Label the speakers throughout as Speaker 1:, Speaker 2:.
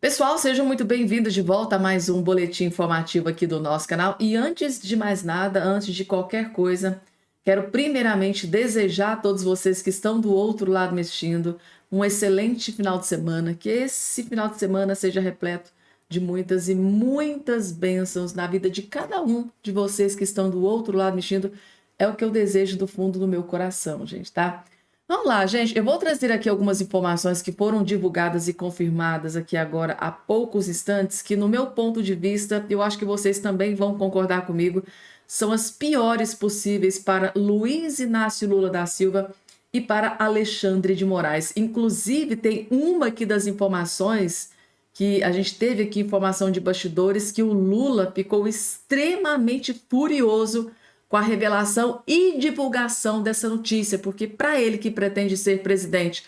Speaker 1: Pessoal, sejam muito bem-vindos de volta a mais um boletim informativo aqui do nosso canal. E antes de mais nada, antes de qualquer coisa, quero primeiramente desejar a todos vocês que estão do outro lado me assistindo um excelente final de semana, que esse final de semana seja repleto de muitas e muitas bênçãos na vida de cada um de vocês que estão do outro lado me assistindo. É o que eu desejo do fundo do meu coração, gente, tá? Vamos lá, gente. Eu vou trazer aqui algumas informações que foram divulgadas e confirmadas aqui agora há poucos instantes, que no meu ponto de vista, eu acho que vocês também vão concordar comigo, são as piores possíveis para Luiz Inácio Lula da Silva e para Alexandre de Moraes. Inclusive, tem uma aqui das informações que a gente teve aqui, informação de bastidores, que o Lula ficou extremamente furioso com a revelação e divulgação dessa notícia, porque para ele que pretende ser presidente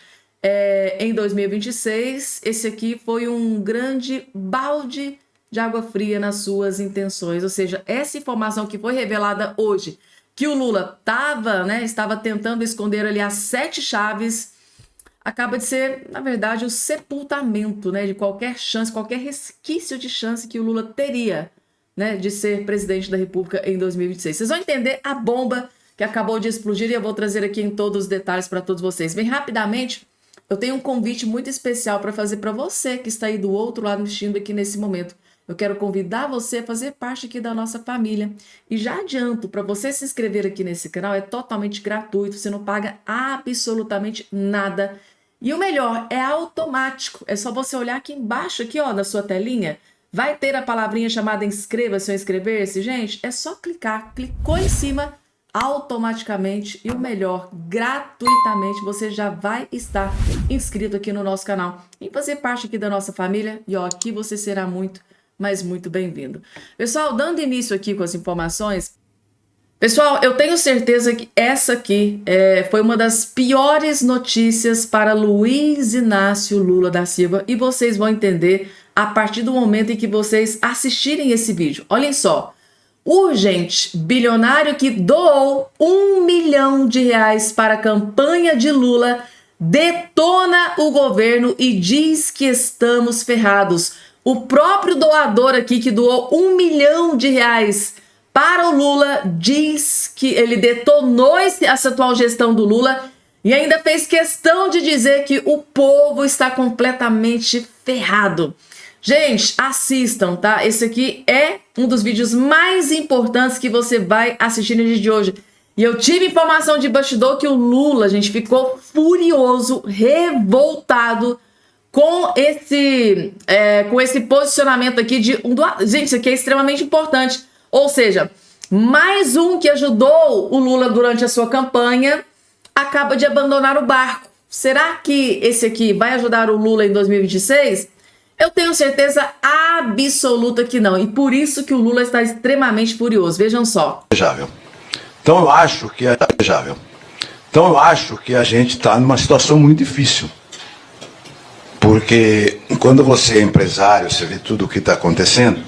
Speaker 1: em 2026, esse aqui foi um grande balde de água fria nas suas intenções. Ou seja, essa informação que foi revelada hoje, que o Lula estava tentando esconder ali as 7 chaves, acaba de ser, na verdade, o sepultamento, de qualquer chance, qualquer resquício de chance que o Lula teria, de ser presidente da República em 2026. Vocês vão entender a bomba que acabou de explodir e eu vou trazer aqui em todos os detalhes para todos vocês. Bem rapidamente, eu tenho um convite muito especial para fazer para você que está aí do outro lado me assistindo aqui nesse momento. Eu quero convidar você a fazer parte aqui da nossa família. E já adianto, para você se inscrever aqui nesse canal, é totalmente gratuito, você não paga absolutamente nada. E o melhor, é automático. É só você olhar aqui embaixo, aqui, ó, na sua telinha. Vai ter a palavrinha chamada inscreva-se ou inscrever-se, gente? É só clicar. Clicou em cima, automaticamente e o melhor, gratuitamente, você já vai estar inscrito aqui no nosso canal e fazer parte aqui da nossa família. E ó, aqui você será muito, mas muito bem-vindo. Pessoal, dando início aqui com as informações, pessoal, eu tenho certeza que essa aqui foi uma das piores notícias para Luiz Inácio Lula da Silva e vocês vão entender a partir do momento em que vocês assistirem esse vídeo. Olhem só, urgente, bilionário que doou R$ 1 milhão para a campanha de Lula detona o governo e diz que estamos ferrados. O próprio doador aqui que doou R$ 1 milhão para o Lula diz que ele detonou essa atual gestão do Lula e ainda fez questão de dizer que o povo está completamente ferrado. Gente, assistam, tá? Esse aqui é um dos vídeos mais importantes que você vai assistir no dia de hoje. E eu tive informação de bastidor que o Lula, gente, ficou furioso, revoltado com esse posicionamento aqui de um doador. Gente, isso aqui é extremamente importante. Ou seja, mais um que ajudou o Lula durante a sua campanha acaba de abandonar o barco. Será que esse aqui vai ajudar o Lula em 2026? Eu tenho certeza absoluta que não. E por isso que o Lula está extremamente furioso. Vejam só.
Speaker 2: Então eu acho que a gente está numa situação muito difícil. Porque quando você é empresário, você vê tudo o que está acontecendo,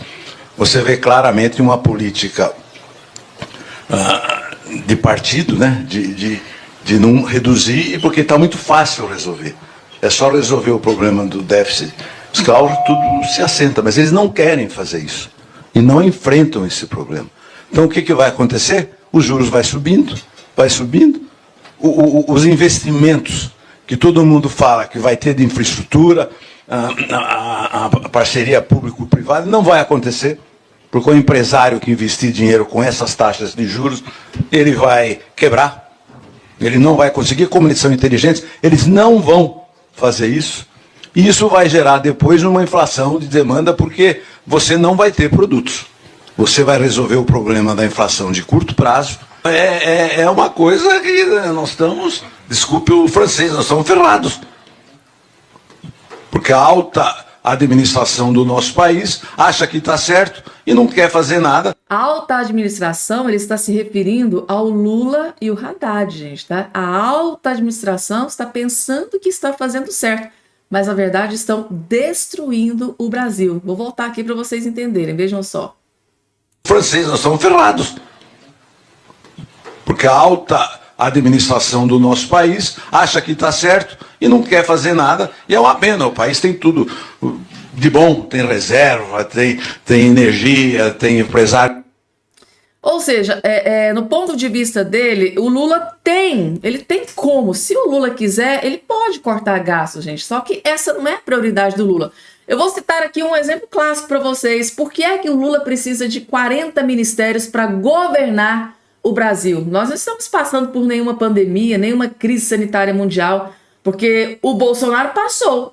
Speaker 2: você vê claramente uma política de partido, né? De não reduzir, porque está muito fácil resolver. É só resolver o problema do déficit. Os cálculos, tudo se assenta, mas eles não querem fazer isso. E não enfrentam esse problema. Então o que vai acontecer? Os juros vai subindo. Os investimentos que todo mundo fala que vai ter de infraestrutura, a parceria público-privada, não vai acontecer. Porque o empresário que investir dinheiro com essas taxas de juros, ele vai quebrar. Ele não vai conseguir, como eles são inteligentes, eles não vão fazer isso. E isso vai gerar depois uma inflação de demanda, porque você não vai ter produtos. Você vai resolver o problema da inflação de curto prazo. É uma coisa que nós estamos, desculpe o francês, nós estamos ferrados. Porque a alta administração do nosso país acha que está certo e não quer fazer nada.
Speaker 1: A alta administração, ele está se referindo ao Lula e o Haddad, gente, tá? A alta administração está pensando que está fazendo certo, mas na verdade estão destruindo o Brasil. Vou voltar aqui para vocês entenderem, vejam
Speaker 2: só. Francês, nós estamos ferrados. Porque a alta a administração do nosso país, acha que está certo e não quer fazer nada, e é uma pena, o país tem tudo de bom, tem reserva, tem energia, tem empresário.
Speaker 1: Ou seja, no ponto de vista dele, o Lula ele tem como, se o Lula quiser, ele pode cortar gastos, gente, só que essa não é a prioridade do Lula. Eu vou citar aqui um exemplo clássico para vocês. Por que é que o Lula precisa de 40 ministérios para governar o Brasil? Nós não estamos passando por nenhuma pandemia, nenhuma crise sanitária mundial, porque o Bolsonaro passou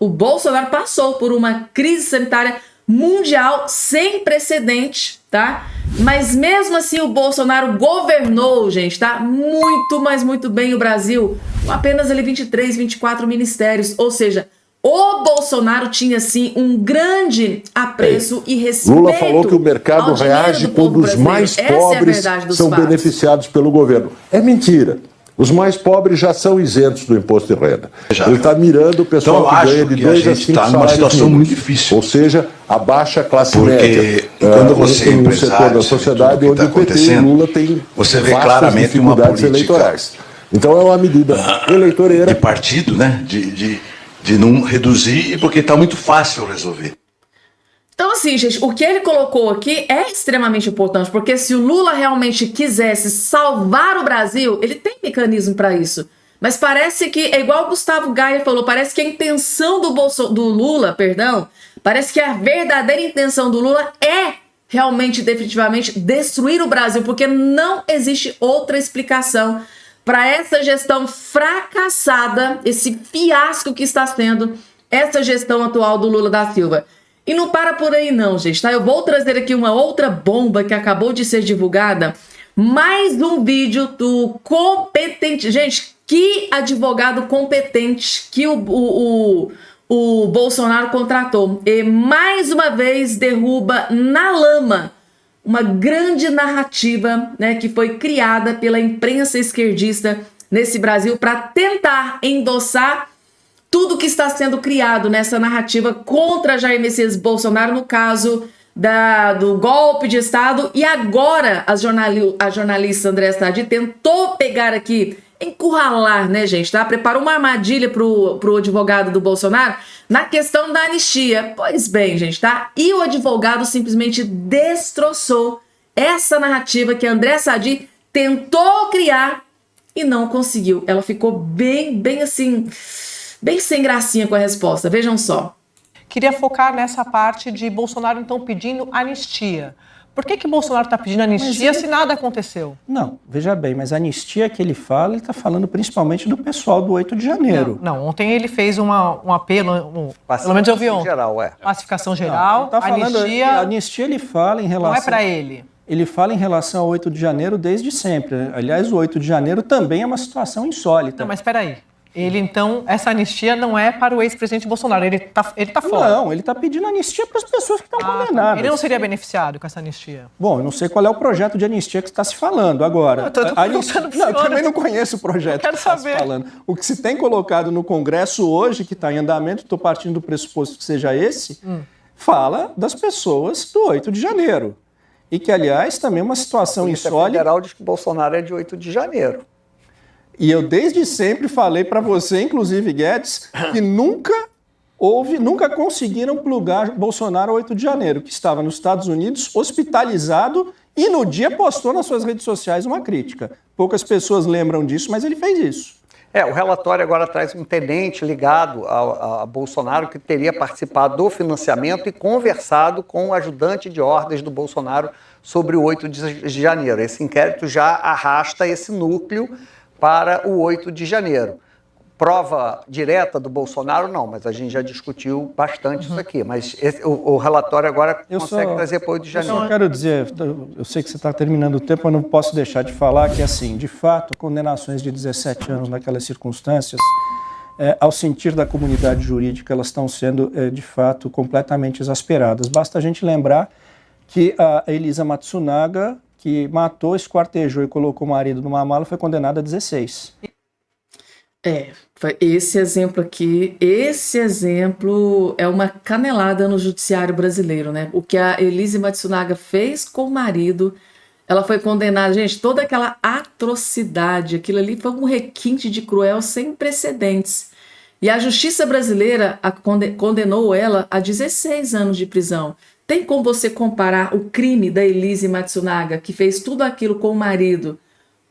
Speaker 1: por uma crise sanitária mundial sem precedente, tá? Mas mesmo assim o Bolsonaro governou, gente, tá? Muito, mas muito bem o Brasil, com apenas ali 23, 24 ministérios, ou seja, o Bolsonaro tinha, sim, um grande apreço e respeito.
Speaker 3: Lula falou que o mercado reage quando os mais pobres são beneficiados pelo governo. É mentira. Os mais pobres já são isentos do imposto de renda. Ele está mirando o pessoal que ganha de 2 a 5
Speaker 2: salários. Numa situação muito difícil.
Speaker 3: Ou seja, a baixa classe
Speaker 2: média. Quando você é
Speaker 3: no setor da sociedade, onde o PT e Lula têm
Speaker 2: você vê claramente uma política
Speaker 3: eleitorais. Então é uma medida eleitoreira.
Speaker 2: De partido, né? De não reduzir, porque está muito fácil resolver.
Speaker 1: Então, assim, gente, o que ele colocou aqui é extremamente importante, porque se o Lula realmente quisesse salvar o Brasil, ele tem mecanismo para isso. Mas parece que, é igual o Gustavo Gaia falou, parece que a intenção do Lula, parece que a verdadeira intenção do Lula é realmente, definitivamente, destruir o Brasil, porque não existe outra explicação para essa gestão fracassada, esse fiasco que está sendo essa gestão atual do Lula da Silva. E não para por aí não, gente, tá? Eu vou trazer aqui uma outra bomba que acabou de ser divulgada. Mais um vídeo do competente... Gente, que advogado competente que o Bolsonaro contratou. E mais uma vez derruba na lama uma grande narrativa, né, que foi criada pela imprensa esquerdista nesse Brasil para tentar endossar tudo que está sendo criado nessa narrativa contra Jair Messias Bolsonaro, no caso do golpe de Estado. E agora a jornalista Andréa Sadi tentou pegar aqui, encurralar, né, gente, tá? Preparou uma armadilha pro advogado do Bolsonaro na questão da anistia. Pois bem, gente, tá? E o advogado simplesmente destroçou essa narrativa que a Andréa Sadi tentou criar e não conseguiu. Ela ficou bem assim... bem sem gracinha com a resposta, vejam só.
Speaker 4: Queria focar nessa parte de Bolsonaro, então, pedindo anistia. Por que Bolsonaro está pedindo anistia se nada aconteceu?
Speaker 5: Não, veja bem, mas a anistia que ele fala, ele está falando principalmente do pessoal do 8 de janeiro.
Speaker 4: Não, ontem ele fez um apelo, pelo menos eu vi ontem. Pacificação geral,
Speaker 5: tá falando,
Speaker 4: anistia...
Speaker 5: Anistia ele fala em relação...
Speaker 4: Não é para ele.
Speaker 5: Ele fala em relação ao 8 de janeiro desde sempre. Aliás, o 8 de janeiro também é uma situação insólita.
Speaker 4: Não, mas espera aí. Ele, então, essa anistia não é para o ex-presidente Bolsonaro, ele tá fora.
Speaker 5: Não, ele está pedindo anistia para as pessoas que estão condenadas.
Speaker 4: Ele não seria beneficiado com essa anistia?
Speaker 5: Bom, eu não sei qual é o projeto de anistia que está se falando agora. Eu também não conheço o projeto que está se falando. O que se tem colocado no Congresso hoje, que está em andamento, estou partindo do pressuposto que seja esse, fala das pessoas do 8 de janeiro. E que, aliás, também é uma situação insólita.
Speaker 6: A Federal diz que Bolsonaro é de 8 de janeiro.
Speaker 5: E eu desde sempre falei para você, inclusive Guedes, que nunca conseguiram plugar Bolsonaro ao 8 de janeiro, que estava nos Estados Unidos, hospitalizado, e no dia postou nas suas redes sociais uma crítica. Poucas pessoas lembram disso, mas ele fez isso.
Speaker 6: O relatório agora traz um tenente ligado a Bolsonaro que teria participado do financiamento e conversado com o ajudante de ordens do Bolsonaro sobre o 8 de janeiro. Esse inquérito já arrasta esse núcleo para o 8 de janeiro. Prova direta do Bolsonaro, não, mas a gente já discutiu bastante isso aqui. Mas o relatório agora consegue trazer para o 8 de janeiro.
Speaker 5: Eu só quero dizer, eu sei que você está terminando o tempo, mas não posso deixar de falar que, assim, de fato, condenações de 17 anos naquelas circunstâncias, ao sentir da comunidade jurídica, elas estão sendo, de fato, completamente exasperadas. Basta a gente lembrar que a Elisa Matsunaga, que matou, esquartejou e colocou o marido numa mala, foi condenada a 16.
Speaker 1: Esse exemplo é uma canelada no judiciário brasileiro, né? O que a Elisa Matsunaga fez com o marido ela foi condenada. Gente, toda aquela atrocidade, aquilo ali foi um requinte de cruel sem precedentes. E a justiça brasileira condenou ela a 16 anos de prisão. Tem como você comparar o crime da Elise Matsunaga, que fez tudo aquilo com o marido,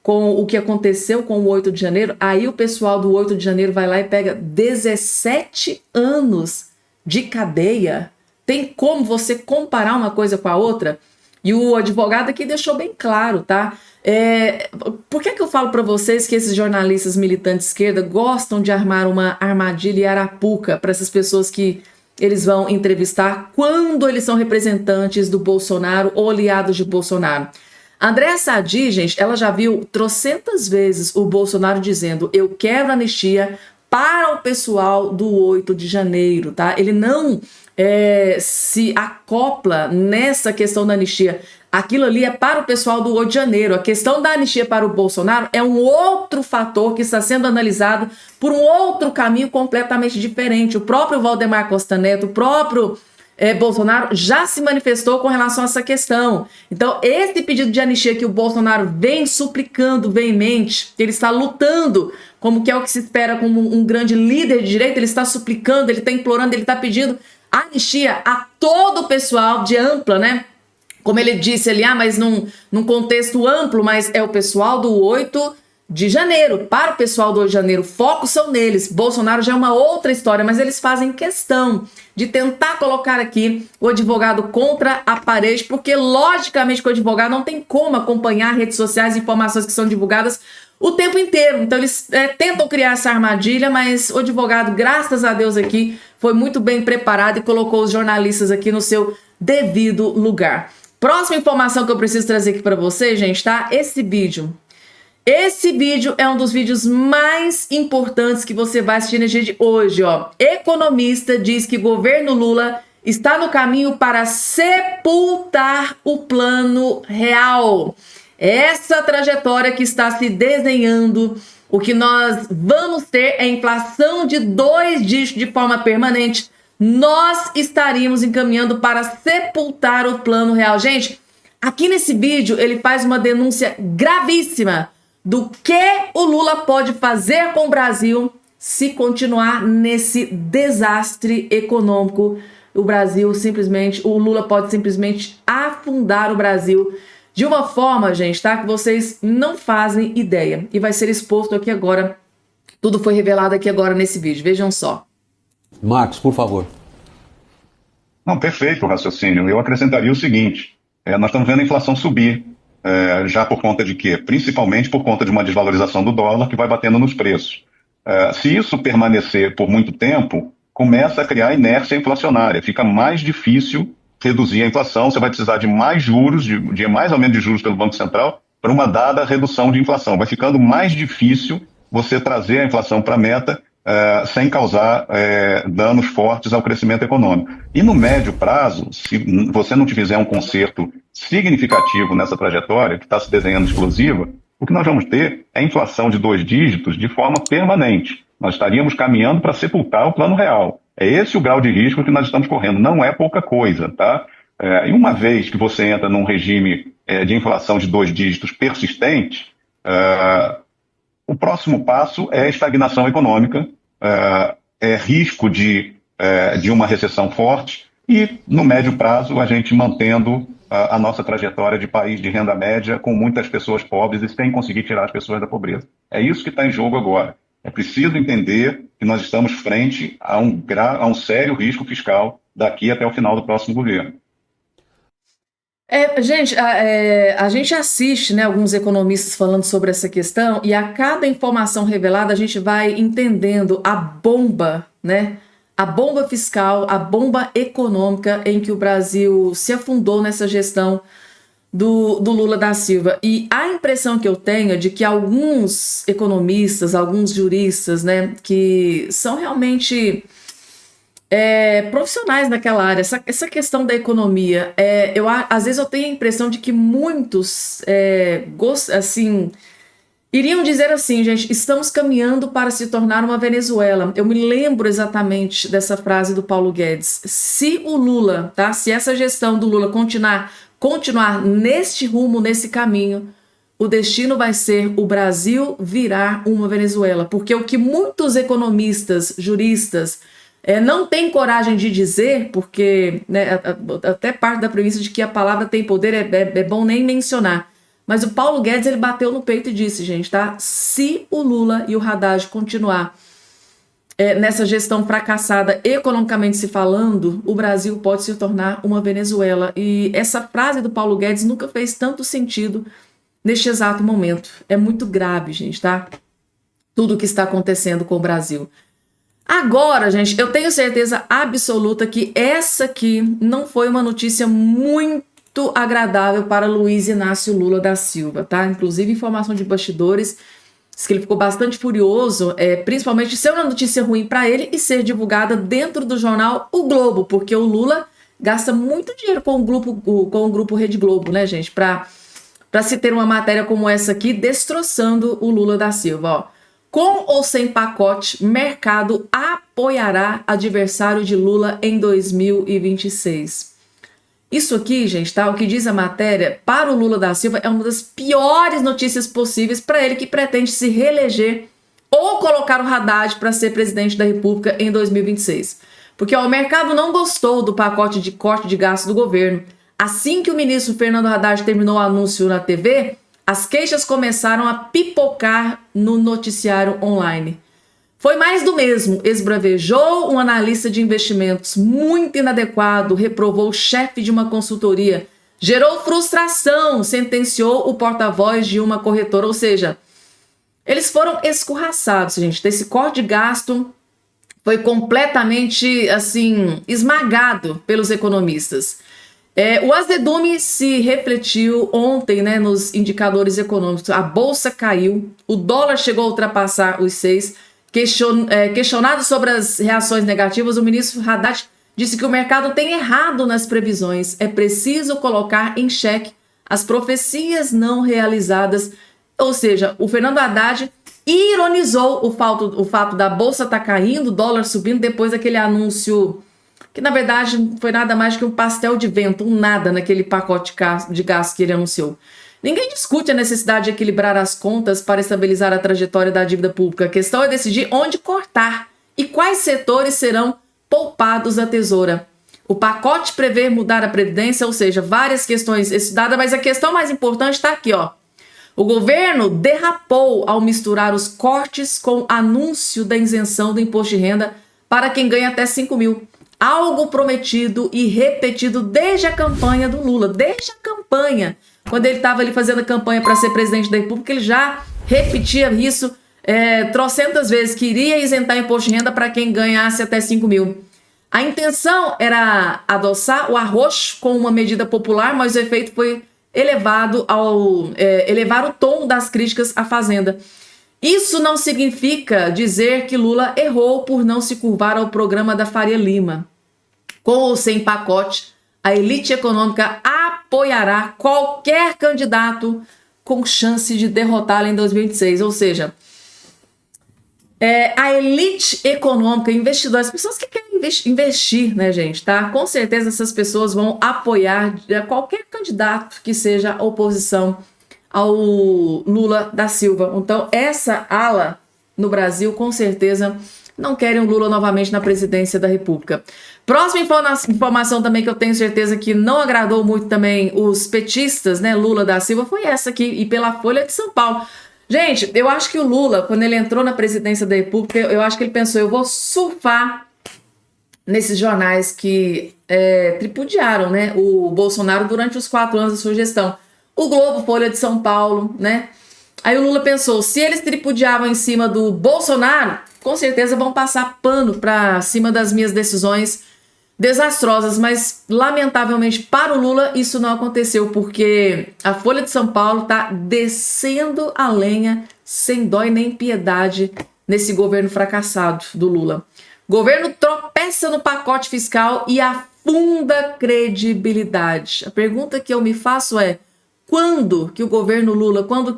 Speaker 1: com o que aconteceu com o 8 de janeiro? Aí o pessoal do 8 de janeiro vai lá e pega 17 anos de cadeia. Tem como você comparar uma coisa com a outra? E o advogado aqui deixou bem claro, tá? Por que eu falo para vocês que esses jornalistas militantes de esquerda gostam de armar uma armadilha e arapuca para essas pessoas que eles vão entrevistar quando eles são representantes do Bolsonaro ou aliados de Bolsonaro? Andréa Sadi, gente, ela já viu trocentas vezes o Bolsonaro dizendo: eu quero anistia para o pessoal do 8 de janeiro, tá? Ele não se acopla nessa questão da anistia. Aquilo ali é para o pessoal do 8 de janeiro. A questão da anistia para o Bolsonaro é um outro fator que está sendo analisado por um outro caminho completamente diferente. O próprio Valdemar Costa Neto, o próprio Bolsonaro já se manifestou com relação a essa questão. Então, esse pedido de anistia que o Bolsonaro vem suplicando veemente, ele está lutando, como que é o que se espera como um grande líder de direita, ele está suplicando, ele está implorando, ele está pedindo anistia a todo o pessoal de ampla, né? Como ele disse ali, mas num contexto amplo, mas é o pessoal do 8 de janeiro. Para o pessoal do 8 de janeiro, focos são neles. Bolsonaro já é uma outra história, mas eles fazem questão de tentar colocar aqui o advogado contra a parede, porque logicamente que o advogado não tem como acompanhar redes sociais e informações que são divulgadas o tempo inteiro. Então eles tentam criar essa armadilha, mas o advogado, graças a Deus aqui, foi muito bem preparado e colocou os jornalistas aqui no seu devido lugar. Próxima informação que eu preciso trazer aqui para vocês, gente, tá? Esse vídeo. Esse vídeo é um dos vídeos mais importantes que você vai assistir no dia de hoje, ó. Economista diz que governo Lula está no caminho para sepultar o Plano Real. Essa trajetória que está se desenhando, o que nós vamos ter é inflação de 2 dígitos de forma permanente. Nós estaríamos encaminhando para sepultar o Plano Real. Gente, aqui nesse vídeo ele faz uma denúncia gravíssima do que o Lula pode fazer com o Brasil se continuar nesse desastre econômico. O Lula pode simplesmente afundar o Brasil de uma forma, gente, tá? Que vocês não fazem ideia. E vai ser exposto aqui agora. Tudo foi revelado aqui agora nesse vídeo. Vejam só.
Speaker 7: Marcos, por favor.
Speaker 8: Não, perfeito o raciocínio. Eu acrescentaria o seguinte. Nós estamos vendo a inflação subir. Já por conta de quê? Principalmente por conta de uma desvalorização do dólar que vai batendo nos preços. Se isso permanecer por muito tempo, começa a criar inércia inflacionária. Fica mais difícil reduzir a inflação, você vai precisar de mais juros, de mais aumento de juros pelo Banco Central para uma dada redução de inflação. Vai ficando mais difícil você trazer a inflação para a meta sem causar danos fortes ao crescimento econômico. E no médio prazo, se você não fizer um conserto significativo nessa trajetória, que está se desenhando explosiva, o que nós vamos ter é inflação de 2 dígitos de forma permanente. Nós estaríamos caminhando para sepultar o Plano Real. É esse o grau de risco que nós estamos correndo. Não é pouca coisa, tá? E uma vez que você entra num regime de inflação de 2 dígitos persistente, o próximo passo é estagnação econômica, é risco de uma recessão forte e, no médio prazo, a gente mantendo a nossa trajetória de país de renda média com muitas pessoas pobres e sem conseguir tirar as pessoas da pobreza. É isso que está em jogo agora. É preciso entender que nós estamos frente a um sério risco fiscal daqui até o final do próximo governo.
Speaker 1: Gente, a gente assiste, né, alguns economistas falando sobre essa questão e a cada informação revelada a gente vai entendendo a bomba, né? A bomba fiscal, a bomba econômica em que o Brasil se afundou nessa gestão do Lula da Silva. E a impressão que eu tenho é de que alguns economistas, alguns juristas, né, que são realmente profissionais naquela área, essa questão da economia, às vezes eu tenho a impressão de que muitos iriam dizer assim, gente, estamos caminhando para se tornar uma Venezuela. Eu me lembro exatamente dessa frase do Paulo Guedes. Se o Lula, tá? Se essa gestão do Lula continuar continuar neste rumo, nesse caminho, o destino vai ser o Brasil virar uma Venezuela. Porque o que muitos economistas, juristas, não têm coragem de dizer, porque né, até parte da premissa de que a palavra tem poder é bom nem mencionar. Mas o Paulo Guedes, ele bateu no peito e disse, gente, tá? Se o Lula e o Haddad continuar nessa gestão fracassada, economicamente se falando, o Brasil pode se tornar uma Venezuela. E essa frase do Paulo Guedes nunca fez tanto sentido neste exato momento. É muito grave, gente, tá? Tudo o que está acontecendo com o Brasil. Agora, gente, eu tenho certeza absoluta que essa aqui não foi uma notícia muito agradável para Luiz Inácio Lula da Silva, tá? Inclusive, informação de bastidores, diz que ele ficou bastante furioso, principalmente de ser uma notícia ruim para ele e ser divulgada dentro do jornal O Globo, porque o Lula gasta muito dinheiro com o grupo Rede Globo, né, gente? Para se ter uma matéria como essa aqui, destroçando o Lula da Silva, ó. Com ou sem pacote, mercado apoiará adversário de Lula em 2026. Isso aqui, gente, tá? O que diz a matéria, para o Lula da Silva, é uma das piores notícias possíveis para ele que pretende se reeleger ou colocar o Haddad para ser presidente da República em 2026. Porque ó, o mercado não gostou do pacote de corte de gasto do governo. Assim que o ministro Fernando Haddad terminou o anúncio na TV, as queixas começaram a pipocar no noticiário online. Foi mais do mesmo, esbravejou um analista de investimentos muito inadequado, reprovou o chefe de uma consultoria, gerou frustração, sentenciou o porta-voz de uma corretora, ou seja, eles foram escorraçados, gente. Esse corte de gasto foi completamente, assim, esmagado pelos economistas. O azedume se refletiu ontem, né, nos indicadores econômicos. A bolsa caiu, o dólar chegou a ultrapassar os 6. Questionado sobre as reações negativas, o ministro Haddad disse que o mercado tem errado nas previsões. É preciso colocar em xeque as profecias não realizadas. Ou seja, o Fernando Haddad ironizou o fato da bolsa estar caindo, o dólar subindo, depois daquele anúncio que na verdade foi nada mais que um pastel de vento, um nada naquele pacote de gasto que ele anunciou. Ninguém discute a necessidade de equilibrar as contas para estabilizar a trajetória da dívida pública. A questão é decidir onde cortar e quais setores serão poupados da tesoura. O pacote prevê mudar a previdência, ou seja, várias questões estudadas, mas a questão mais importante está aqui, ó. O governo derrapou ao misturar os cortes com o anúncio da isenção do imposto de renda para quem ganha até 5 mil. Algo prometido e repetido desde a campanha do Lula. Desde a campanha, quando ele estava ali fazendo a campanha para ser presidente da República, ele já repetia isso trocentas vezes, que iria isentar imposto de renda para quem ganhasse até 5 mil. A intenção era adoçar o arroz com uma medida popular, mas o efeito foi elevado ao elevar o tom das críticas à Fazenda. Isso não significa dizer que Lula errou por não se curvar ao programa da Faria Lima. Com ou sem pacote, a elite econômica apoiará qualquer candidato com chance de derrotá-lo em 2026. Ou seja, a elite econômica, investidores, pessoas que querem investir, né, gente, tá? Com certeza essas pessoas vão apoiar qualquer candidato que seja oposição ao Lula da Silva. Então, essa ala no Brasil, com certeza, não querem o Lula novamente na presidência da República. Próxima informação também que eu tenho certeza que não agradou muito também os petistas, né, Lula da Silva, foi essa aqui, e pela Folha de São Paulo. Gente, eu acho que o Lula, quando ele entrou na presidência da República, eu acho que ele pensou, eu vou surfar nesses jornais que tripudiaram, né, o Bolsonaro durante os 4 anos da sua gestão. O Globo, Folha de São Paulo, né? Aí o Lula pensou, se eles tripudiavam em cima do Bolsonaro, com certeza vão passar pano para cima das minhas decisões desastrosas, mas lamentavelmente para o Lula isso não aconteceu, porque a Folha de São Paulo está descendo a lenha sem dó e nem piedade nesse governo fracassado do Lula. O governo tropeça no pacote fiscal e afunda credibilidade. A pergunta que eu me faço é, quando que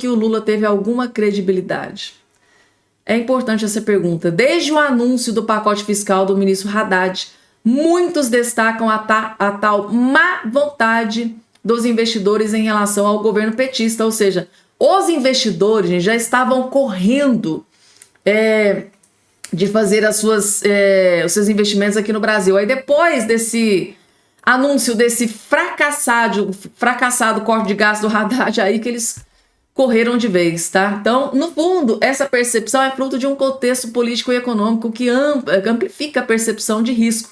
Speaker 1: o Lula teve alguma credibilidade? É importante essa pergunta. Desde o anúncio do pacote fiscal do ministro Haddad, muitos destacam a tal má vontade dos investidores em relação ao governo petista, ou seja, os investidores, gente, já estavam correndo de fazer os seus investimentos aqui no Brasil. Aí depois desse anúncio desse fracassado corte de gastos do Haddad, aí que eles correram de vez, tá? Então, no fundo, essa percepção é fruto de um contexto político e econômico que amplifica a percepção de risco.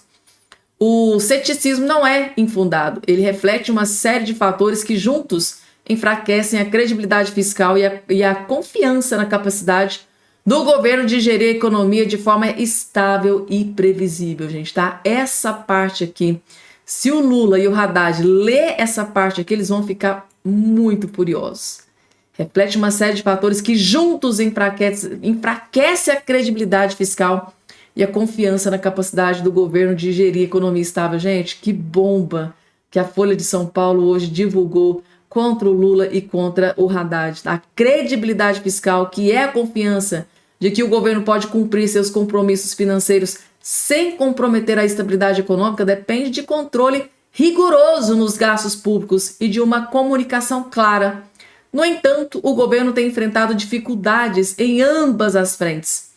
Speaker 1: O ceticismo não é infundado, ele reflete uma série de fatores que juntos enfraquecem a credibilidade fiscal e a confiança na capacidade do governo de gerir a economia de forma estável e previsível, gente, tá? Essa parte aqui, se o Lula e o Haddad ler essa parte aqui, eles vão ficar muito furiosos. Reflete uma série de fatores que juntos enfraquece a credibilidade fiscal e a confiança na capacidade do governo de gerir a economia estável. Gente, que bomba que a Folha de São Paulo hoje divulgou contra o Lula e contra o Haddad. A credibilidade fiscal, que é a confiança de que o governo pode cumprir seus compromissos financeiros sem comprometer a estabilidade econômica, depende de controle rigoroso nos gastos públicos e de uma comunicação clara. No entanto, o governo tem enfrentado dificuldades em ambas as frentes.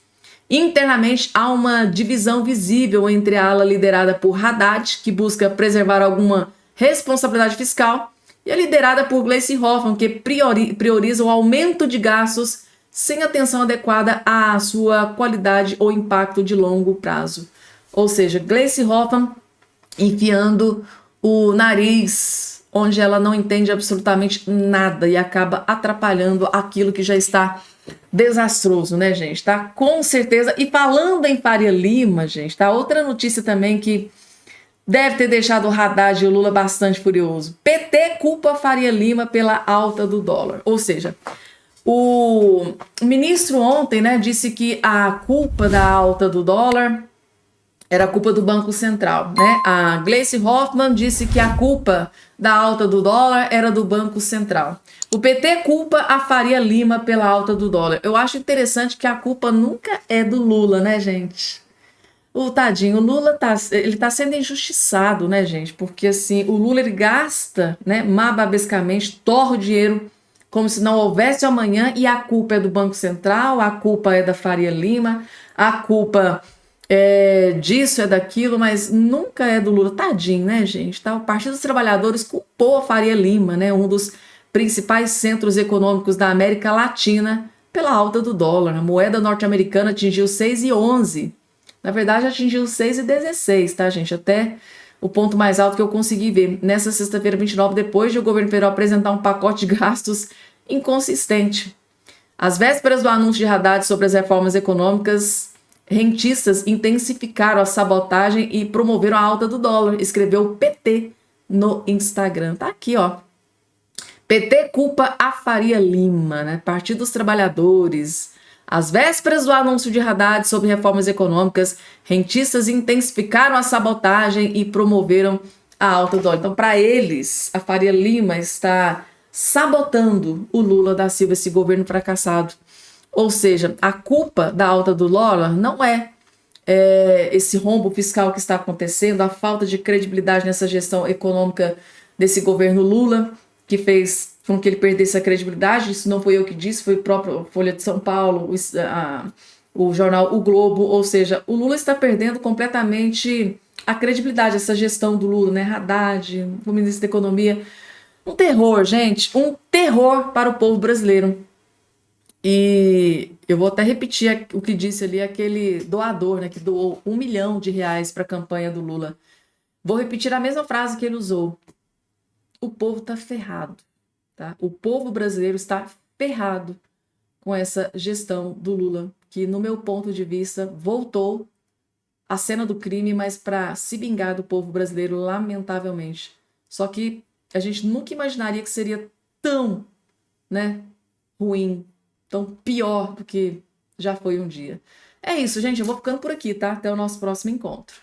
Speaker 1: Internamente, há uma divisão visível entre a ala liderada por Haddad, que busca preservar alguma responsabilidade fiscal, e a liderada por Gleisi Hoffmann, que prioriza o aumento de gastos sem atenção adequada à sua qualidade ou impacto de longo prazo. Ou seja, Gleisi Hoffmann enfiando o nariz onde ela não entende absolutamente nada e acaba atrapalhando aquilo que já está desastroso, né, gente? Tá? Com certeza. E falando em Faria Lima, gente, tá? Outra notícia também que deve ter deixado o Haddad e o Lula bastante furioso. PT culpa Faria Lima pela alta do dólar. Ou seja, o ministro ontem, né, disse que a culpa da alta do dólar era a culpa do Banco Central, né? A Gleisi Hoffmann disse que a culpa da alta do dólar era do Banco Central. O PT culpa a Faria Lima pela alta do dólar. Eu acho interessante que a culpa nunca é do Lula, né, gente? O tadinho, o Lula ele tá sendo injustiçado, né, gente? Porque assim, o Lula ele gasta, né, mababescamente, torra o dinheiro como se não houvesse amanhã, e a culpa é do Banco Central, a culpa é da Faria Lima, a culpa disso, é daquilo, mas nunca é do Lula. Tadinho, né, gente? Tá? O Partido dos Trabalhadores culpou a Faria Lima, né, um dos principais centros econômicos da América Latina, pela alta do dólar. A moeda norte-americana atingiu 6,11. Na verdade, atingiu 6,16, tá, gente? Até o ponto mais alto que eu consegui ver. Nessa sexta-feira, 29, depois de o governo federal apresentar um pacote de gastos inconsistente. Às vésperas do anúncio de Haddad sobre as reformas econômicas, rentistas intensificaram a sabotagem e promoveram a alta do dólar, escreveu o PT no Instagram. Tá aqui, ó. PT culpa a Faria Lima, né? Partido dos Trabalhadores. Às vésperas do anúncio de Haddad sobre reformas econômicas, rentistas intensificaram a sabotagem e promoveram a alta do dólar. Então, para eles, a Faria Lima está sabotando o Lula da Silva, esse governo fracassado. Ou seja, a culpa da alta do dólar não é esse rombo fiscal que está acontecendo, a falta de credibilidade nessa gestão econômica desse governo Lula, que fez com que ele perdesse a credibilidade. Isso não foi eu que disse, foi a própria Folha de São Paulo, o jornal O Globo. Ou seja, o Lula está perdendo completamente a credibilidade, essa gestão do Lula, né? Haddad, o ministro da Economia. Um terror, gente, um terror para o povo brasileiro. E eu vou até repetir o que disse ali aquele doador, né, que doou R$1 milhão para a campanha do Lula. Vou repetir a mesma frase que ele usou. O povo está ferrado, tá? O povo brasileiro está ferrado com essa gestão do Lula, que, no meu ponto de vista, voltou à cena do crime, mas para se vingar do povo brasileiro, lamentavelmente. Só que a gente nunca imaginaria que seria tão, né, ruim, tão pior do que já foi um dia. É isso, gente. Eu vou ficando por aqui, tá? Até o nosso próximo encontro.